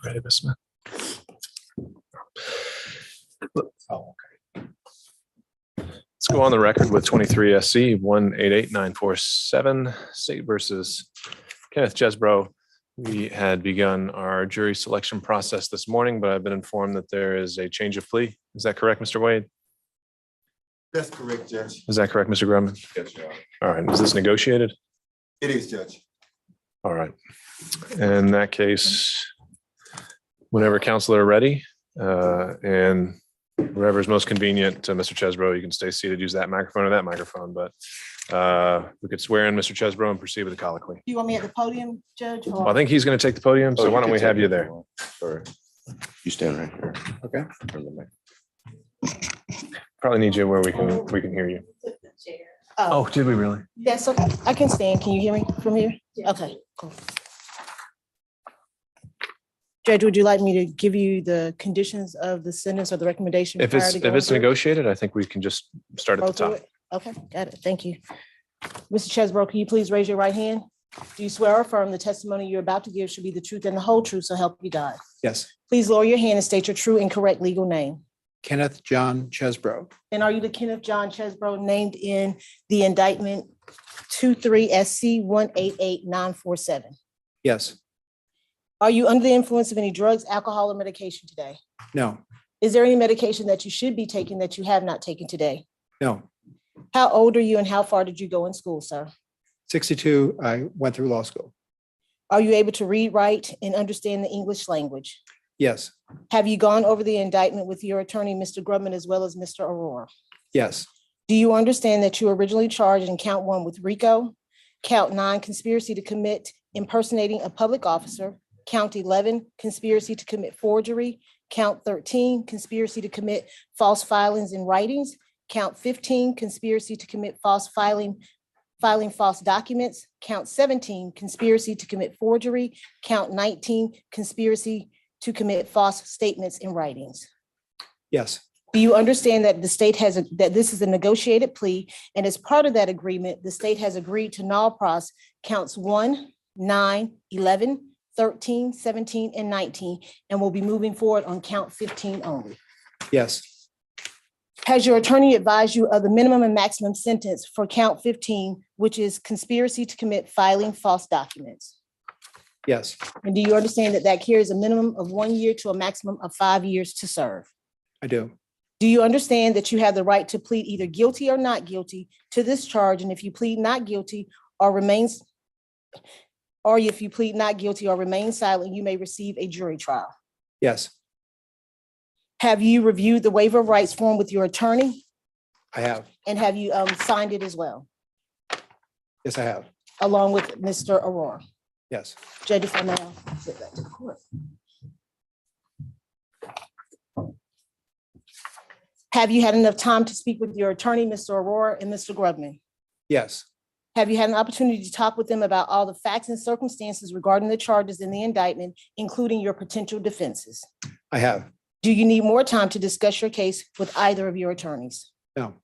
Ready, Ms. Smith? Oh, okay. Let's go on the record with 23 SC 188947, State versus Kenneth Chesebro. We had begun our jury selection process this morning, but I've been informed that there is a change of plea. Is that correct, Mr. Wade? That's correct, Judge. Is that correct, Mr. Grumman? Yes, Your Honor. All right. Was this negotiated? It is, Judge. All right. In that case, whenever counsel are ready, and wherever is most convenient to Mr. Chesebro, you can stay seated, use that microphone or that microphone, but we could swear in Mr. Chesebro and proceed with the colloquy. Do you want me at the podium, Judge? Well, I think he's going to take the podium, so why don't we have you there? Sorry. You stand right here. Okay. Probably need you where we can hear you. Oh, did we really? Yes, okay. I can stand. Can you hear me from here? Okay, cool. Judge, would you like me to give you the conditions of the sentence or the recommendation? If prior it's to going through it? negotiated, I think we can just start at Go the through top. it? Okay, got it. Thank you. Mr. Chesebro, can you please raise your right hand? Do you swear or affirm the testimony you're about to give should be the truth and the whole truth, so help you God? Yes, Please lower your hand and state your true and correct legal name. Kenneth John Chesebro. And are you the Kenneth John Chesebro named in the indictment 23 SC 188947? Yes, Are you under the influence of any drugs, alcohol, or medication today? no, Is there any medication that you should be taking that you have not taken today? no. How old are you and how far did you go in school, sir? 62, I went through law school. Are you able to read, write, and understand the English language? Yes, Have you gone over the indictment with your attorney, Mr. Grubman, as well as Mr. Aurora? yes, Do you understand that you were originally charged in count 1 with RICO, count 9, conspiracy to commit impersonating a public officer, count 11, conspiracy to commit forgery, count 13, conspiracy to commit false filings and writings, count 15, conspiracy to commit filing false documents, count 17, conspiracy to commit forgery, count 19, conspiracy to commit false statements in writings? yes, Do you understand that the state that this is a negotiated plea, and as part of that agreement, the state has agreed to null pros counts 1, 9, 11, 13, 17, and 19, and will be moving forward on count 15 only? yes, Has your attorney advised you of the minimum and maximum sentence for count 15, which is conspiracy to commit filing false documents? yes, And do you understand that that carries a minimum of 1 year to a maximum of 5 years to serve? I do. Do you understand that you have the right to plead either guilty or not guilty to this charge? And if you plead not guilty or if you plead not guilty or remain silent, you may receive a jury trial? Yes, Have you reviewed the waiver of rights form with your attorney? I have. And have you signed it as well, Yes, I have. along with Mr. Aurora? Yes, Judge, if I may, I'll sit back to the court. Have you had enough time to speak with your attorney, Mr. Aurora, and Mr. Grubman? yes, Have you had an opportunity to talk with them about all the facts and circumstances regarding the charges in the indictment, including your potential defenses? I have. Do you need more time to discuss your case with either of your attorneys? No,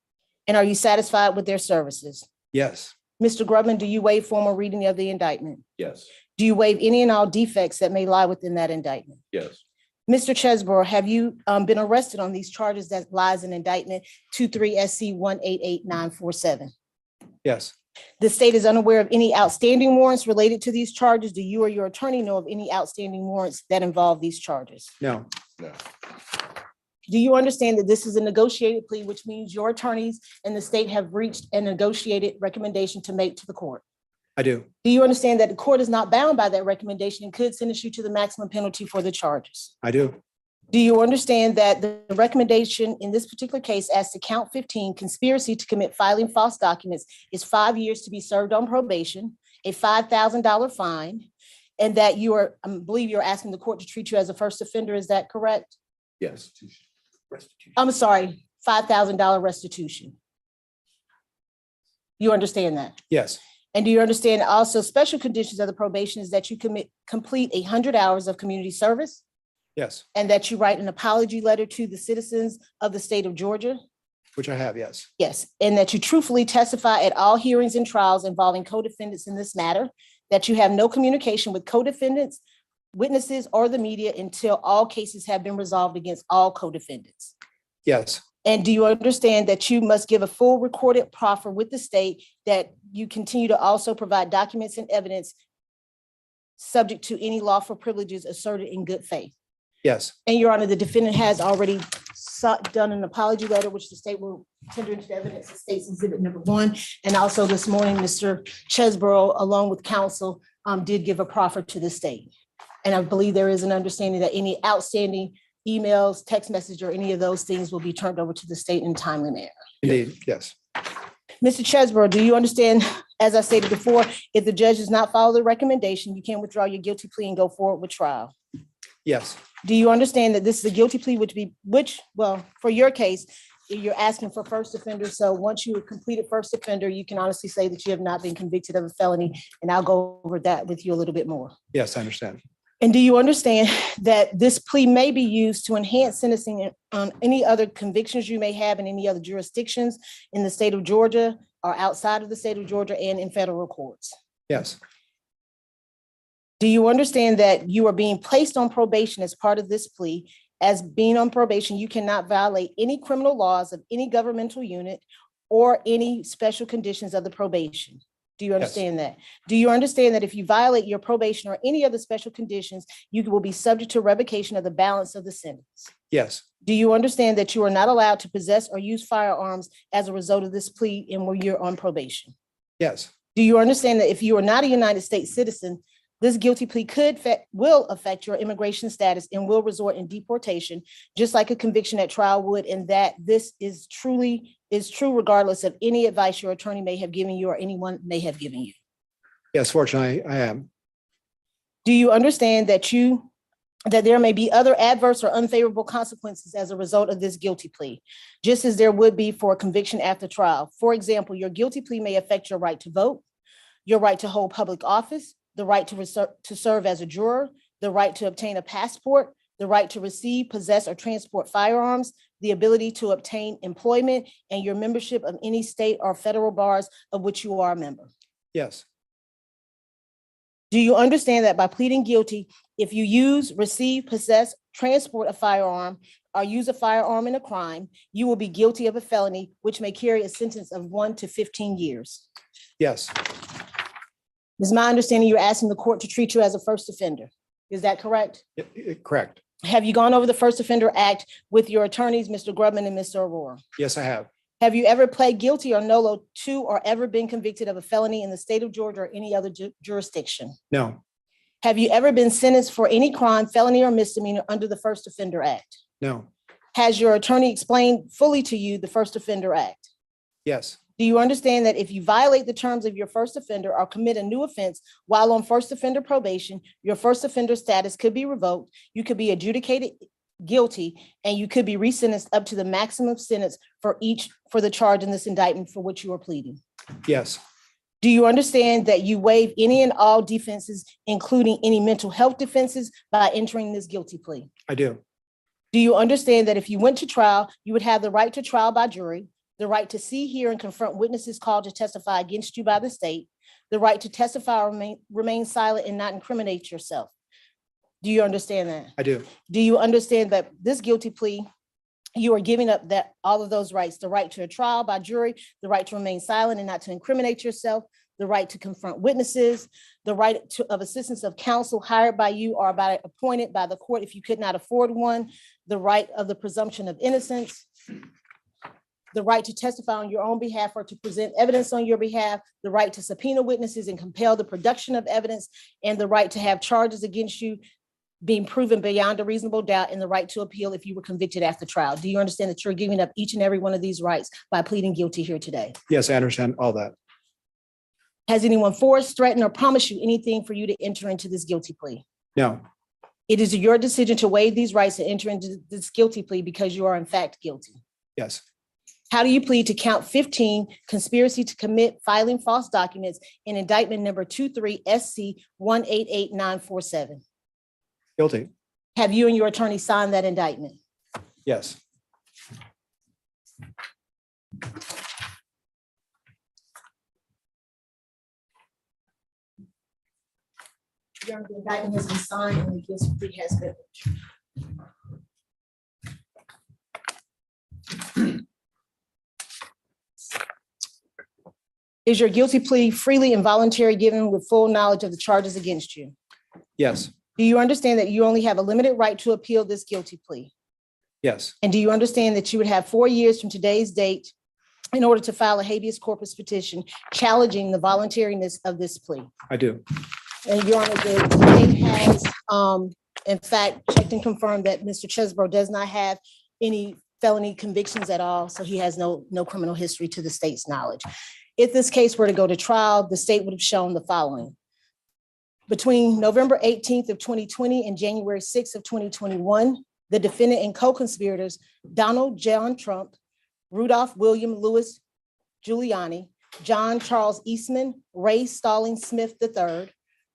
And are you satisfied with their services? yes, Mr. Grubman, do you waive formal reading of the indictment? Yes. Do you waive any and all defects that may lie within that indictment? Yes. Mr. Chesebro, have you been arrested on these charges that lies in indictment 23 SC 188947? yes, The state is unaware of any outstanding warrants related to these charges. Do you or your attorney know of any outstanding warrants that involve these charges? no, No. Do you understand that this is a negotiated plea, which means your attorneys and the state have reached a negotiated recommendation to make to the court? I do. Do you understand that the court is not bound by that recommendation and could sentence you to the maximum penalty for the charges? I do. Do you understand that the recommendation in this particular case as to count 15, conspiracy to commit filing false documents, is 5 years to be served on probation, a $5,000 fine, and that you are, I believe you're asking the court to treat you as a first offender, is that correct? Yes. I'm sorry, $5,000 restitution. You understand that? Yes, And do you understand also special conditions of the probation is that you complete 100 hours of community service, Yes, and that you write an apology letter to the citizens of the state of Georgia? which I have, yes. Yes, and that you truthfully testify at all hearings and trials involving co-defendants in this matter, that you have no communication with co-defendants, witnesses, or the media until all cases have been resolved against all co-defendants. Yes, And do you understand that you must give a full recorded proffer with the state, that you continue to also provide documents and evidence subject to any lawful privileges asserted in good faith? yes, And Your Honor, the defendant has already done an apology letter, which the state will tender into evidence as State's Exhibit number 1. And also this morning, Mr. Chesebro, along with counsel, did give a proffer to the state. And I believe there is an understanding that any outstanding emails, text message, or any of those things will be turned over to the state in a timely manner. indeed, yes. Mr. Chesebro, do you understand, as I stated before, if the judge does not follow the recommendation, you can withdraw your guilty plea and go forward with trial? Yes, Do you understand that this is a guilty plea, well, for your case, you're asking for first offender. So once you have completed first offender, you can honestly say that you have not been convicted of a felony. And I'll go over that with you a little bit more. yes, I understand. And do you understand that this plea may be used to enhance sentencing on any other convictions you may have in any other jurisdictions in the state of Georgia or outside of the state of Georgia and in federal courts? Yes, Do you understand that you are being placed on probation as part of this plea? As being on probation, you cannot violate any criminal laws of any governmental unit or any special conditions of the probation. Do you understand that? Do you understand that if you violate your probation or any other special conditions, you will be subject to revocation of the balance of the sentence? yes, Do you understand that you are not allowed to possess or use firearms as a result of this plea and when you're on probation? yes, Do you understand that if you are not a United States citizen, this guilty plea will affect your immigration status and will result in deportation, just like a conviction at trial would, and that this is true regardless of any advice your attorney may have given you or anyone may have given you? yes, fortunately, I am. Do you understand that there may be other adverse or unfavorable consequences as a result of this guilty plea, just as there would be for a conviction after trial? For example, your guilty plea may affect your right to vote, your right to hold public office, the right to serve as a juror, the right to obtain a passport, the right to receive, possess, or transport firearms, the ability to obtain employment, and your membership of any state or federal bars of which you are a member. Yes, Do you understand that by pleading guilty, if you use, receive, possess, transport a firearm, or use a firearm in a crime, you will be guilty of a felony, which may carry a sentence of 1 to 15 years? yes, It's my understanding you're asking the court to treat you as a first offender. Is that correct? correct. Have you gone over the First Offender Act with your attorneys, Mr. Grubman and Mr. Aurora? Yes, I have. Have you ever pled guilty or nolo to or ever been convicted of a felony in the state of Georgia or any other jurisdiction? No, Have you ever been sentenced for any crime, felony, or misdemeanor under the First Offender Act? no, Has your attorney explained fully to you the First Offender Act? yes, Do you understand that if you violate the terms of your first offender or commit a new offense while on first offender probation, your first offender status could be revoked, you could be adjudicated guilty, and you could be resentenced up to the maximum sentence for the charge in this indictment for which you are pleading? yes, Do you understand that you waive any and all defenses, including any mental health defenses, by entering this guilty plea? I do. Do you understand that if you went to trial, you would have the right to trial by jury, the right to see, hear, and confront witnesses called to testify against you by the state, the right to testify or remain silent and not incriminate yourself? Do you understand that? I do. Do you understand that this guilty plea, you are giving up all of those rights, the right to a trial by jury, the right to remain silent and not to incriminate yourself, the right to confront witnesses, the right of assistance of counsel hired by you or appointed by the court if you could not afford one, the right of the presumption of innocence, the right to testify on your own behalf or to present evidence on your behalf, the right to subpoena witnesses and compel the production of evidence, and the right to have charges against you being proven beyond a reasonable doubt, and the right to appeal if you were convicted after trial? Do you understand that you're giving up each and every one of these rights by pleading guilty here today? Yes, I understand all that. Has anyone forced, threatened, or promised you anything for you to enter into this guilty plea? No, It is your decision to waive these rights and enter into this guilty plea because you are in fact guilty. yes, How do you plead to count 15, conspiracy to commit filing false documents in indictment number 23 SC 188947? guilty. Have you and your attorney signed that indictment? Yes. Your Honor, the indictment has been signed and the guilty plea has been. Is your guilty plea freely and voluntary given with full knowledge of the charges against you? Yes. Do you understand that you only have a limited right to appeal this guilty plea? Yes. And do you understand that you would have 4 years from today's date in order to file a habeas corpus petition challenging the voluntariness of this plea? I do. And Your Honor, the state has, in fact, checked and confirmed that Mr. Chesebro does not have any felony convictions at all, so he has no criminal history to the state's knowledge. If this case were to go to trial, the state would have shown the following. Between November 18th of 2020 and January 6th of 2021, the defendant and co-conspirators, Donald John Trump, Rudolph William Lewis Giuliani, John Charles Eastman, Ray Stalling Smith III,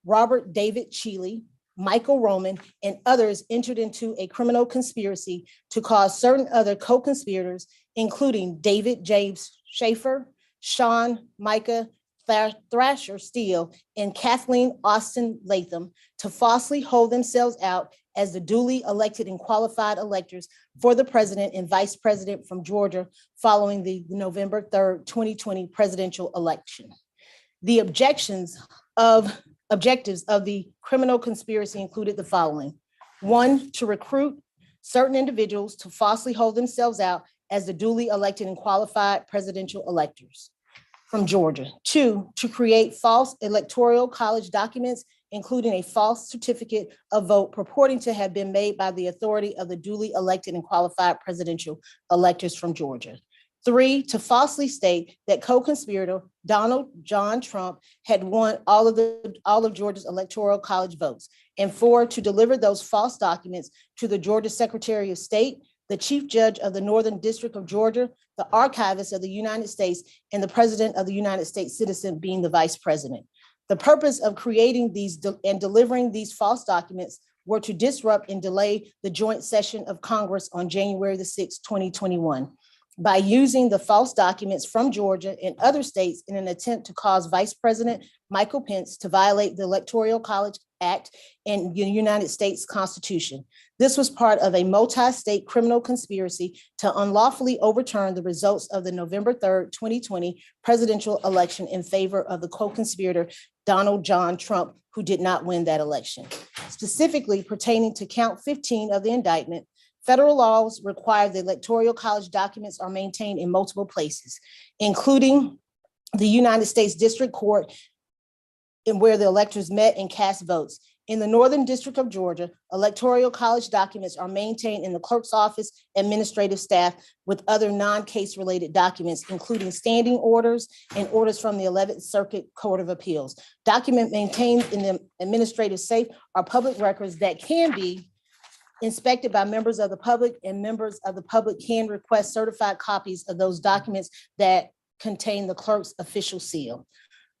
Robert David Cheeley, Michael Roman, and others entered into a criminal conspiracy to cause certain other co-conspirators, including David James Schaefer, Sean Micah Thrasher Steele, and Kathleen Austin Latham, to falsely hold themselves out as the duly elected and qualified electors for the president and vice president from Georgia following the November 3rd, 2020 presidential election. The objectives of the criminal conspiracy included the following. 1, to recruit certain individuals to falsely hold themselves out as the duly elected and qualified presidential electors from Georgia. 2, to create false electoral college documents, including a false certificate of vote purporting to have been made by the authority of the duly elected and qualified presidential electors from Georgia. 3, to falsely state that co-conspirator Donald John Trump had won all of Georgia's electoral college votes. And 4, to deliver those false documents to the Georgia Secretary of State, the Chief Judge of the Northern District of Georgia, the Archivist of the United States, and the President of the United States citizen being the Vice President. The purpose of creating these and delivering these false documents were to disrupt and delay the joint session of Congress on January the 6th, 2021. By using the false documents from Georgia and other states in an attempt to cause Vice President Michael Pence to violate the Electoral College Act and the United States Constitution. This was part of a multi-state criminal conspiracy to unlawfully overturn the results of the November 3rd, 2020 presidential election in favor of the co-conspirator Donald John Trump, who did not win that election. Specifically pertaining to count 15 of the indictment, federal laws require the Electoral College documents are maintained in multiple places, including the United States District Court, and where the electors met and cast votes. In the Northern District of Georgia, Electoral College documents are maintained in the clerk's office, administrative staff, with other non-case related documents, including standing orders and orders from the 11th Circuit Court of Appeals. Documents maintained in the administrative safe are public records that can be inspected by members of the public, and members of the public can request certified copies of those documents that contain the clerk's official seal.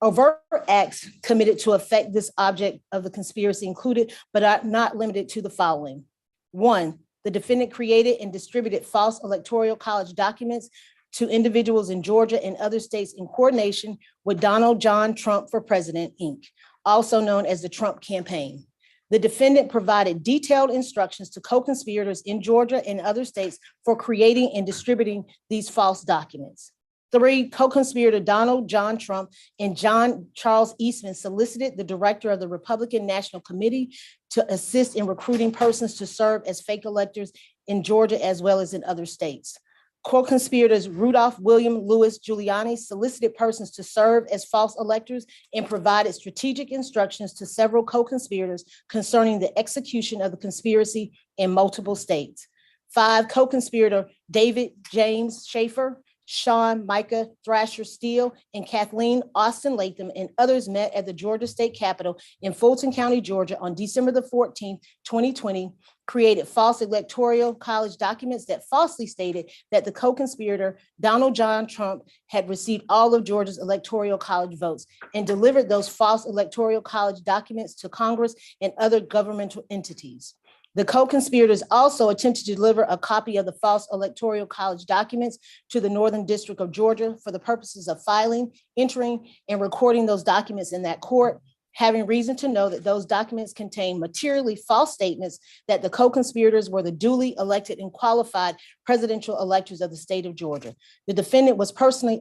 Overt acts committed to affect this object of the conspiracy included, but are not limited to the following. 1, the defendant created and distributed false Electoral College documents to individuals in Georgia and other states in coordination with Donald John Trump for President, Inc., also known as the Trump Campaign. The defendant provided detailed instructions to co-conspirators in Georgia and other states for creating and distributing these false documents. 3, co-conspirator Donald John Trump and John Charles Eastman solicited the director of the Republican National Committee to assist in recruiting persons to serve as fake electors in Georgia as well as in other states. Co-conspirators Rudolph William Lewis Giuliani solicited persons to serve as false electors and provided strategic instructions to several co-conspirators concerning the execution of the conspiracy in multiple states. 5, co-conspirator David James Schaefer, Sean Micah Thrasher Steele, and Kathleen Austin Latham and others met at the Georgia State Capitol in Fulton County, Georgia on December the 14th, 2020, created false Electoral College documents that falsely stated that the co-conspirator Donald John Trump had received all of Georgia's Electoral College votes and delivered those false Electoral College documents to Congress and other governmental entities. The co-conspirators also attempted to deliver a copy of the false electoral college documents to the Northern District of Georgia for the purposes of filing, entering, and recording those documents in that court, having reason to know that those documents contain materially false statements that the co-conspirators were the duly elected and qualified presidential electors of the state of Georgia. The defendant was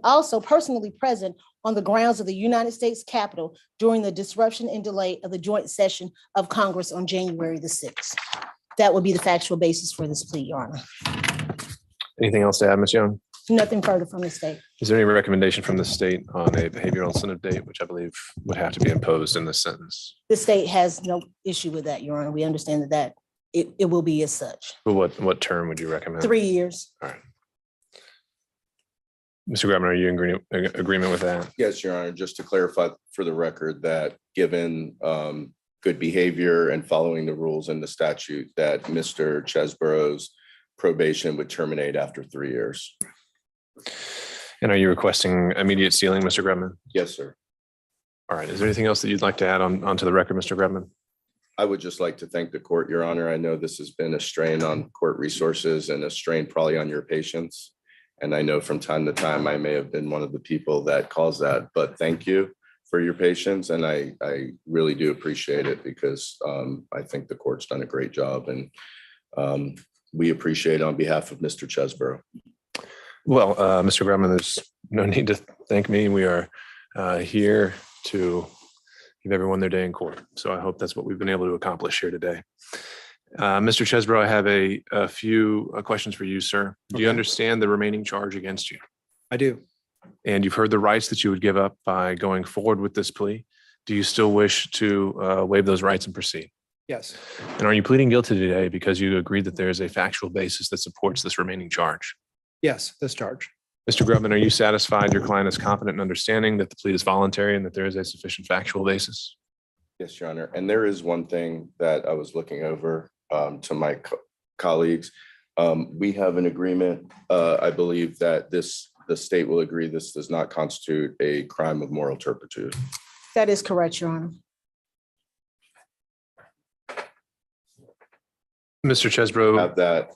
also personally present on the grounds of the United States Capitol during the disruption and delay of the joint session of Congress on January the 6th. That would be the factual basis for this plea, Your Honor. Anything else to add, Ms. Young? Nothing further from the state. Is there any recommendation from the state on a behavioral incentive date, which I believe would have to be imposed in this sentence? The state has no issue with that, Your Honor. We understand that it will be as such. But what term would you recommend? 3 years. All right. Mr. Grabman, are you in agreement with that? Yes, Your Honor, just to clarify for the record that given good behavior and following the rules in the statute, that Mr. Chesebro's probation would terminate after 3 years. And are you requesting immediate sealing, Mr. Grabman? Yes, sir. All right. Is there anything else that you'd like to add onto the record, Mr. Grabman? I would just like to thank the court, Your Honor. I know this has been a strain on court resources and a strain probably on your patience. And I know from time to time, I may have been one of the people that caused that, but thank you for your patience. And I really do appreciate it because I think the court's done a great job and we appreciate it on behalf of Mr. Chesebro. Well, Mr. Grabman, there's no need to thank me. We are here to give everyone their day in court. So I hope that's what we've been able to accomplish here today. Mr. Chesebro, I have a few questions for you, sir. Do you Okay. understand the remaining charge against you? I do. And you've heard the rights that you would give up by going forward with this plea. Do you still wish to waive those rights and proceed? Yes. And are you pleading guilty today because you agree that there is a factual basis that supports this remaining charge? Yes, this charge. Mr. Grubman, are you satisfied your client is competent in understanding that the plea is voluntary and that there is a sufficient factual basis? Yes, Your Honor. And there is one thing that I was looking over to my colleagues. We have an agreement. I believe that the state will agree this does not constitute a crime of moral turpitude. That is correct, Your Honor. Mr. Chesebro, Have that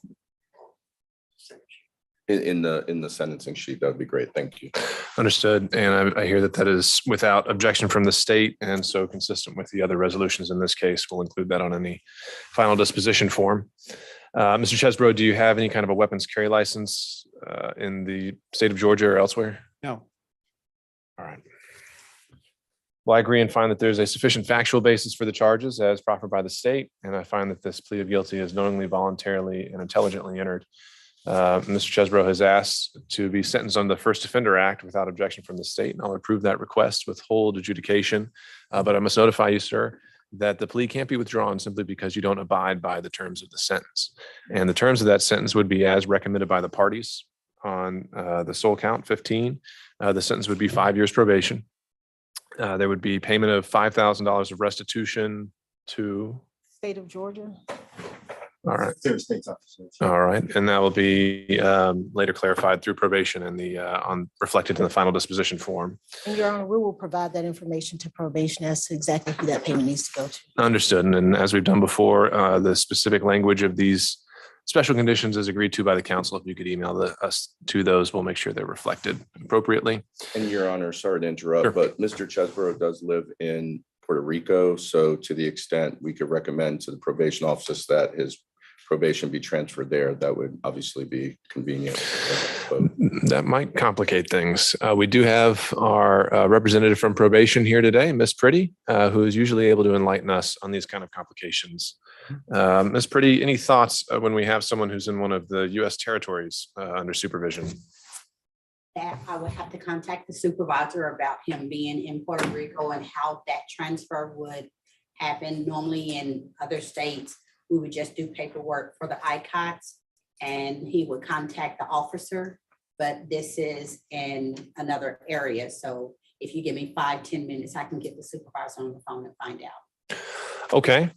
in the sentencing sheet. That would be great. Thank you. understood. And I hear that that is without objection from the state and so consistent with the other resolutions in this case. We'll include that on any final disposition form. Mr. Chesebro, do you have any kind of a weapons carry license in the state of Georgia or elsewhere? No. All right. Well, I agree and find that there's a sufficient factual basis for the charges as proffered by the state. And I find that this plea of guilty is knowingly, voluntarily, and intelligently entered. Mr. Chesebro has asked to be sentenced on the First Offender Act without objection from the state, and I'll approve that request with hold adjudication. But I must notify you, sir, that the plea can't be withdrawn simply because you don't abide by the terms of the sentence. And the terms of that sentence would be as recommended by the parties on the sole count 15. The sentence would be 5 years probation. There would be payment of $5,000 of restitution to. State of Georgia. All right. State's officer. All right. And that will be later clarified through probation and the reflected in the final disposition form. And Your Honor, we will provide that information to probation as to exactly who that payment needs to go to. Understood. And as we've done before, the specific language of these special conditions is agreed to by the council. If you could email us to those, we'll make sure they're reflected appropriately. And Your Honor, sorry to interrupt, Sure. but Mr. Chesebro does live in Puerto Rico. So to the extent we could recommend to the probation office that his probation be transferred there, that would obviously be convenient. That might complicate things. We do have our representative from probation here today, Ms. Pretty, who is usually able to enlighten us on these kind of complications. Ms. Pretty, any thoughts when we have someone who's in one of the U.S. territories under supervision? That I would have to contact the supervisor about him being in Puerto Rico and how that transfer would happen. Normally in other states, we would just do paperwork for the ICOTS and he would contact the officer, but this is in another area. So if you give me 5-10 minutes, I can get the supervisor on the phone and find out. Okay.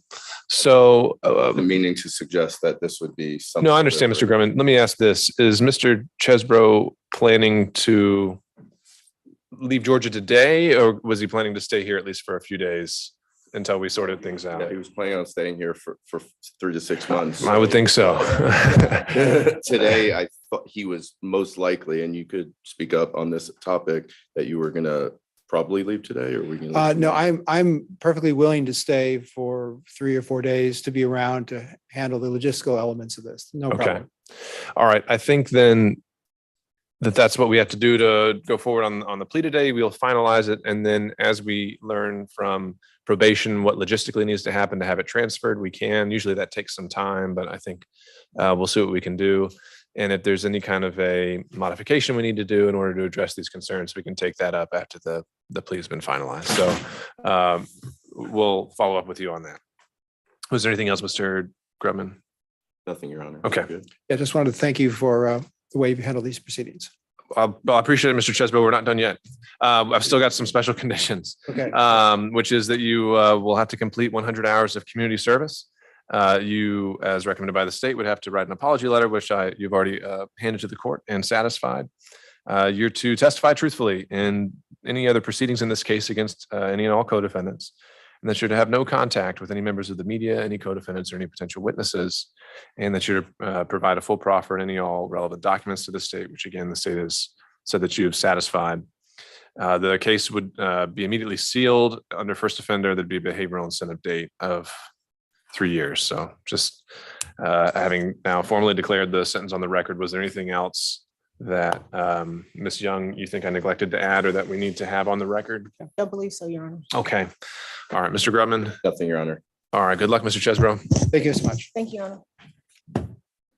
So The meaning to suggest that this would be something. no, I understand, Mr. Grumman. Let me ask this. Is Mr. Chesebro planning to leave Georgia today, or was he planning to stay here at least for a few days until we sorted things Yeah, out. he was planning on staying here for 3 to 6 months. I would think so. Today, I thought he was most likely, and you could speak up on this topic, that you were gonna probably leave today, or we can. No, I'm perfectly willing to stay for 3 or 4 days to be around to handle the logistical elements of this. No Okay. problem. All right. I think then that's what we have to do to go forward on the plea today. We'll finalize it. And then as we learn from probation, what logistically needs to happen to have it transferred, we can. Usually that takes some time, but I think we'll see what we can do. And if there's any kind of a modification we need to do in order to address these concerns, we can take that up after the plea has been finalized. So we'll follow up with you on that. Was there anything else, Mr. Grubman? Nothing, Your Honor. Okay. Good. I just wanted to thank you for the way you've handled these proceedings. Well, I appreciate it, Mr. Chesebro. We're not done yet. I've still got some special conditions, Okay. which is that you will have to complete 100 hours of community service. You, as recommended by the state, would have to write an apology letter, which you've already handed to the court and satisfied. You're to testify truthfully in any other proceedings in this case against any and all co-defendants, and that you're to have no contact with any members of the media, any co-defendants, or any potential witnesses, and that you're to provide a full proffer and any all relevant documents to the state, which again, the state has said that you have satisfied. The case would be immediately sealed under first offender. There'd be a behavioral incentive date of 3 years. So just having now formally declared the sentence on the record, was there anything else that Ms. Young, you think I neglected to add or that we need to have on the record? I believe so, Your Honor. Okay. All right, Mr. Grubman. Nothing, Your Honor. All right. Good luck, Mr. Chesebro. Thank you so much. Thank you, Your Honor.